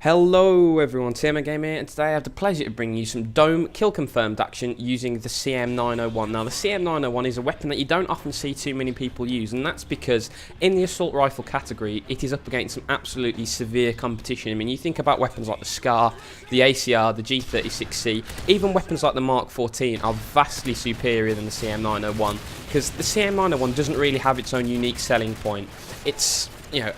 Hello everyone, TMMgamer here, and today I have the pleasure of bringing you some dome kill confirmed action using the CM901. Now the CM901 is a weapon that you don't often see too many people use, and that's because in the assault rifle category it is up against some absolutely severe competition. I mean, you think about weapons like the SCAR, the ACR, the G36C, even weapons like the Mark 14 are vastly superior than the CM901, because the CM901 doesn't really have its own unique selling point. It's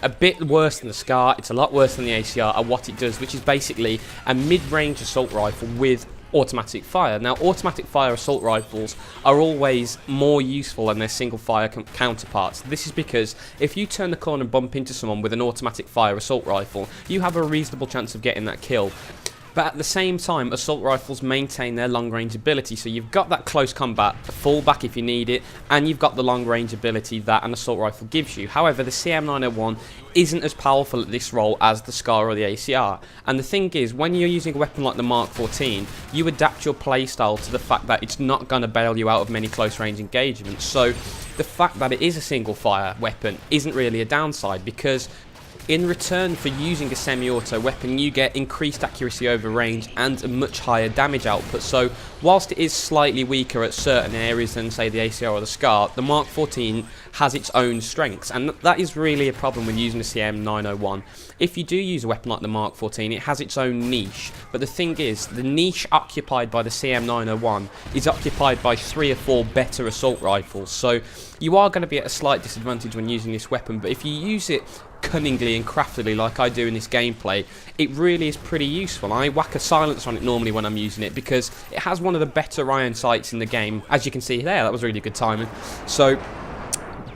a bit worse than the SCAR, it's a lot worse than the ACR at what it does, which is basically a mid-range assault rifle with automatic fire. Now, automatic fire assault rifles are always more useful than their single fire counterparts. This is because if you turn the corner and bump into someone with an automatic fire assault rifle, you have a reasonable chance of getting that kill. But at the same time, assault rifles maintain their long-range ability, so you've got that close combat, a fallback if you need it, and you've got the long-range ability that an assault rifle gives you. However, the CM901 isn't as powerful at this role as the SCAR or the ACR. And the thing is, when you're using a weapon like the Mark 14, you adapt your playstyle to the fact that it's not going to bail you out of many close-range engagements. So the fact that it is a single-fire weapon isn't really a downside, because in return for using a semi-auto weapon, you get increased accuracy over range and a much higher damage output. So whilst it is slightly weaker at certain areas than, say, the ACR or the SCAR, the Mark 14 has its own strengths, and that is really a problem when using the CM901. If you do use a weapon like the Mark 14, it has its own niche, but the thing is, the niche occupied by the CM901 is occupied by 3 or 4 better assault rifles, so you are going to be at a slight disadvantage when using this weapon. But if you use it cunningly and craftily like I do in this gameplay, it really is pretty useful. I whack a silencer on it normally when I'm using it because it has one of the better iron sights in the game. As you can see there, that was really good timing. So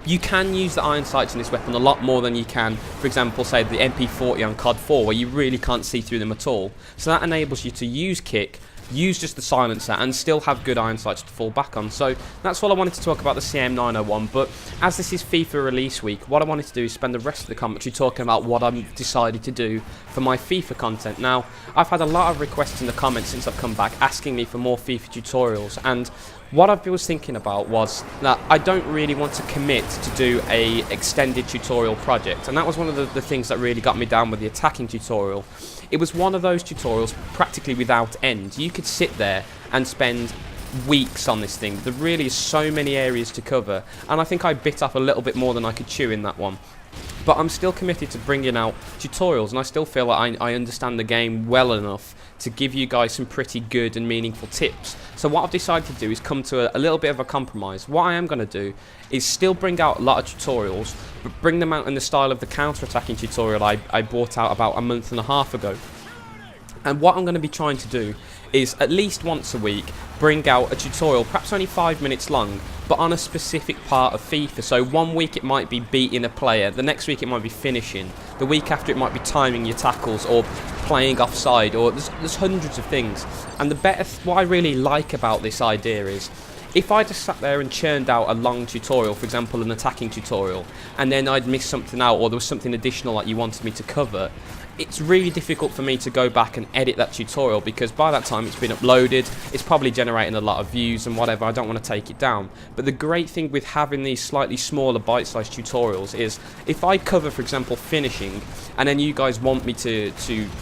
you can use the iron sights in this weapon a lot more than you can, for example, say the MP40 on COD 4, where you really can't see through them at all. So that enables you to use kick, use just the silencer, and still have good iron sights to fall back on. So that's all I wanted to talk about the CM901. But as this is FIFA release week, what I wanted to do is spend the rest of the commentary talking about what I've decided to do for my FIFA content. Now, I've had a lot of requests in the comments since I've come back asking me for more FIFA tutorials, and what I was thinking about was that I don't really want to commit to do a extended tutorial project, and that was one of the things that really got me down with the attacking tutorial. It was one of those tutorials practically without end. You could sit there and spend weeks on this thing. There really is so many areas to cover, and I think I bit off a little bit more than I could chew in that one. But I'm still committed to bringing out tutorials, and I still feel like I understand the game well enough to give you guys some pretty good and meaningful tips. So what I've decided to do is come to a little bit of a compromise. What I am going to do is still bring out a lot of tutorials, but bring them out in the style of the counter-attacking tutorial I brought out about a month and a half ago. And what I'm going to be trying to do is at least once a week bring out a tutorial, perhaps only 5 minutes long, but on a specific part of FIFA. So one week it might be beating a player, the next week it might be finishing, the week after it might be timing your tackles or playing offside, or there's hundreds of things. And what I really like about this idea is, if I just sat there and churned out a long tutorial, for example an attacking tutorial, and then I'd miss something out, or there was something additional that you wanted me to cover, it's really difficult for me to go back and edit that tutorial, because by that time it's been uploaded, it's probably generating a lot of views and whatever. I don't want to take it down. But the great thing with having these slightly smaller bite-sized tutorials is, if I cover, for example, finishing, and then you guys want me to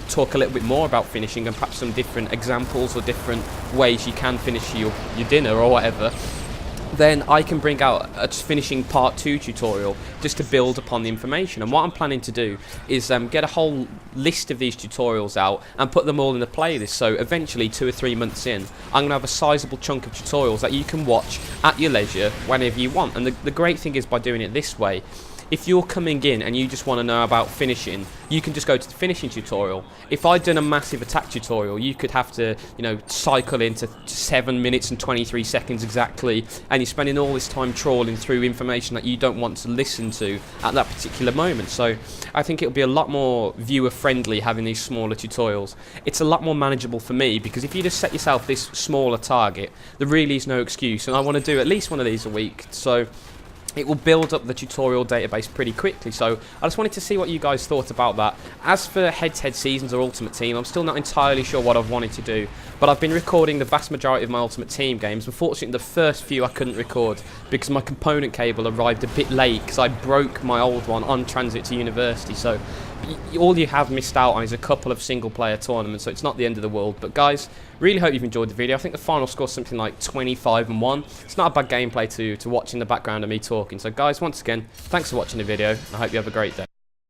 talk a little bit more about finishing and perhaps some different examples or different ways you can finish your dinner or whatever, then I can bring out a finishing part 2 tutorial just to build upon the information. And what I'm planning to do is get a whole list of these tutorials out and put them all in a playlist. So eventually, 2 or 3 months in, I'm going to have a sizable chunk of tutorials that you can watch at your leisure whenever you want. And the great thing is, by doing it this way, if you're coming in and you just want to know about finishing, you can just go to the finishing tutorial. If I'd done a massive attack tutorial, you could have to, cycle into 7 minutes and 23 seconds exactly, and you're spending all this time trawling through information that you don't want to listen to at that particular moment. So I think it'll be a lot more viewer friendly having these smaller tutorials. It's a lot more manageable for me, because if you just set yourself this smaller target, there really is no excuse, and I want to do at least one of these a week. So it will build up the tutorial database pretty quickly. So I just wanted to see what you guys thought about that. As for head-to-head seasons or Ultimate Team, I'm still not entirely sure what I've wanted to do, but I've been recording the vast majority of my Ultimate Team games. Unfortunately, the first few I couldn't record because my component cable arrived a bit late, because I broke my old one on transit to university. So all you have missed out on is a couple of single-player tournaments, so it's not the end of the world. But guys, really hope you've enjoyed the video. I think the final score is something like 25-1. It's not a bad gameplay to watch in the background of me talking. So guys, once again, thanks for watching the video, and I hope you have a great day.